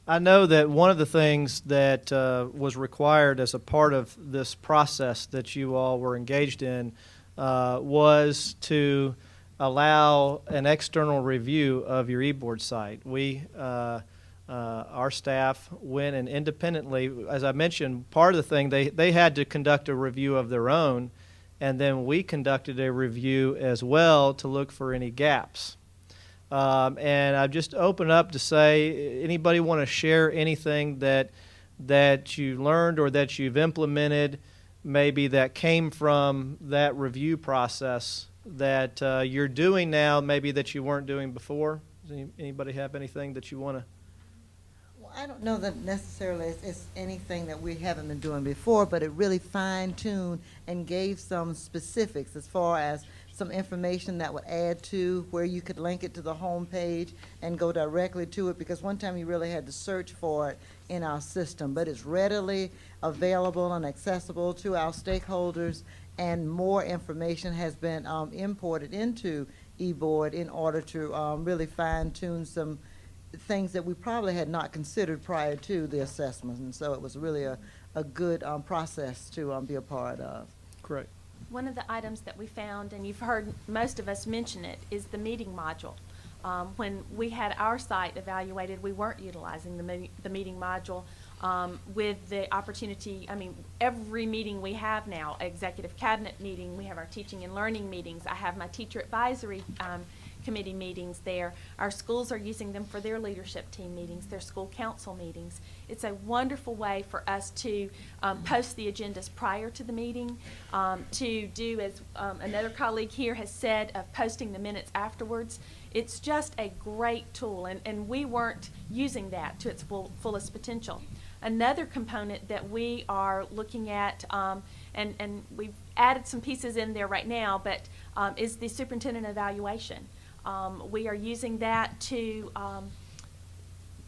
I know that one of the things that was required as a part of this process that you all were engaged in was to allow an external review of your eBOARD site. Our staff went and independently, as I mentioned, part of the thing, they had to conduct a review of their own, and then we conducted a review as well to look for any gaps. And I've just opened up to say, anybody want to share anything that you learned or that you've implemented, maybe that came from that review process that you're doing now, maybe that you weren't doing before? Does anybody have anything that you want to? Well, I don't know that necessarily it's anything that we haven't been doing before, but it really fine-tuned and gave some specifics as far as some information that would add to where you could link it to the home page and go directly to it, because one time you really had to search for it in our system, but it's readily available and accessible to our stakeholders, and more information has been imported into eBOARD in order to really fine-tune some things that we probably had not considered prior to the assessment, and so it was really a good process to be a part of. Correct. One of the items that we found, and you've heard most of us mention it, is the meeting module. When we had our site evaluated, we weren't utilizing the meeting module with the opportunity. I mean, every meeting we have now, executive cabinet meeting, we have our teaching and learning meetings, I have my teacher advisory committee meetings there. Our schools are using them for their leadership team meetings, their school council meetings. It's a wonderful way for us to post the agendas prior to the meeting, to do, as another colleague here has said, of posting the minutes afterwards. It's just a great tool, and we weren't using that to its fullest potential. Another component that we are looking at, and we've added some pieces in there right now, but is the superintendent evaluation. We are using that to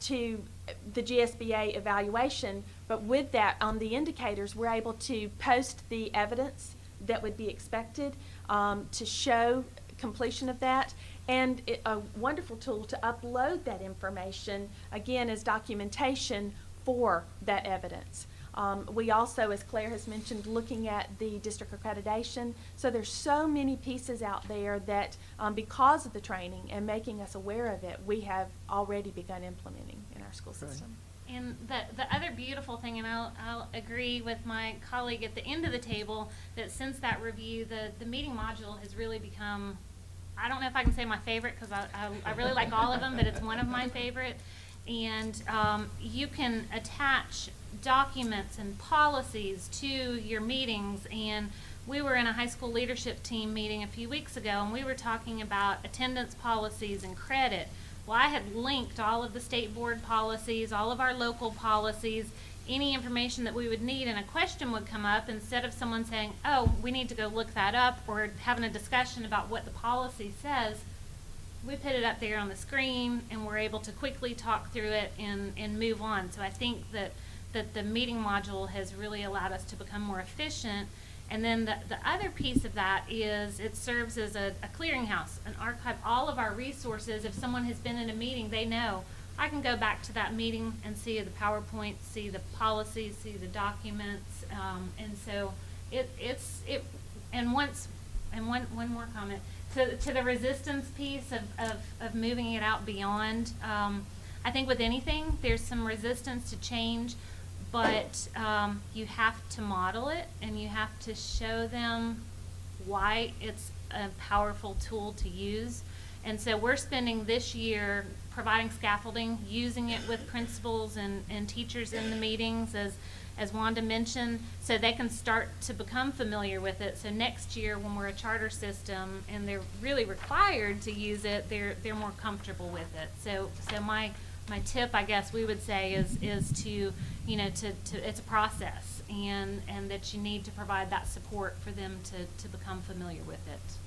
the GSBA evaluation, but with that, on the indicators, we're able to post the evidence that would be expected to show completion of that, and a wonderful tool to upload that information, again, as documentation for that evidence. We also, as Claire has mentioned, looking at the district accreditation. So there's so many pieces out there that because of the training and making us aware of it, we have already begun implementing in our school system. And the other beautiful thing, and I'll agree with my colleague at the end of the table, that since that review, the meeting module has really become, I don't know if I can say my favorite, because I really like all of them, but it's one of my favorite. And you can attach documents and policies to your meetings. And we were in a high school leadership team meeting a few weeks ago, and we were talking about attendance policies and credit. Well, I had linked all of the state board policies, all of our local policies, any information that we would need, and a question would come up. Instead of someone saying, oh, we need to go look that up, or having a discussion about what the policy says, we put it up there on the screen, and we're able to quickly talk through it and move on. So I think that the meeting module has really allowed us to become more efficient. And then the other piece of that is it serves as a clearinghouse, an archive, all of our resources. If someone has been in a meeting, they know I can go back to that meeting and see the PowerPoint, see the policies, see the documents, and so one more comment. To the resistance piece of moving it out beyond, I think with anything, there's some resistance to change, but you have to model it, and you have to show them why it's a powerful tool to use. And so we're spending this year providing scaffolding, using it with principals and teachers in the meetings, as Wanda mentioned, so they can start to become familiar with it. So next year, when we're a charter system and they're really required to use it, they're more comfortable with it. So my tip, I guess we would say, is to it's a process, and that you need to provide that support for them to become familiar with it.